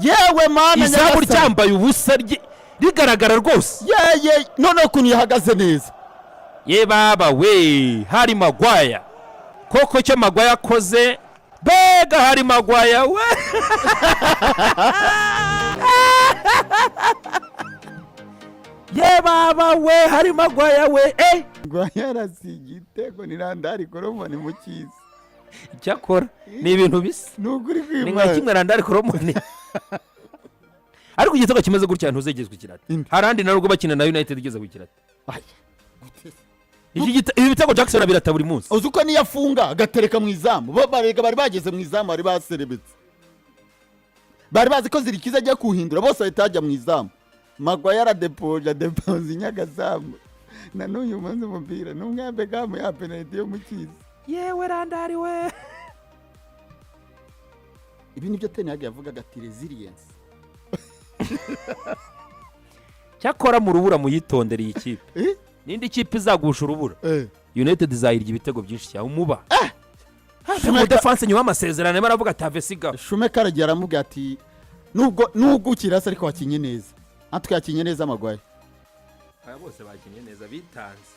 yewe mana izamu ryambaye ubusa rigaragara rwose yeye none ukuntu yahagaze neza ye baba we hari Maguire koko cyo Maguire akoze Mbega hari Maguire we ye baba we hari Maguire we Maguire arasigitego ni randari koromoni mu kizi cyakora ni ibintu bisa nuguri kwimana ni nka kimwe randari koromoni ariko igitego kimeze gutya ntuzegezwe kirata harandi narwo bakina na United igeze gukirata ibi bitego Jackson abirata buri munsi uzuko ni yafunga agatereka mu izamu bo barega bari bageze mu izamu bari baserebetse bari bazi ko zirikiza ajya kuhindura bose batajya mu izamu Maguire depoje nyagazamu na n'uyu munsi umupira n'umwambega mu ya penalty yo mu kizi yewe randari we ibi nibyo Ten Hag yavugaga ati resilience cyakora mu rubura muyitondera iyi kipe nindi kipe izagusha urubura United izahirya ibitego byinshi cyane umuba mu defense nyuma amasezerano baravuga ati avesiga Shume karagiye aramubwira ati nubwo ukirasa ariko wakinye neza atwe yakinye neza Maguire aya bose bakinye neza bitanze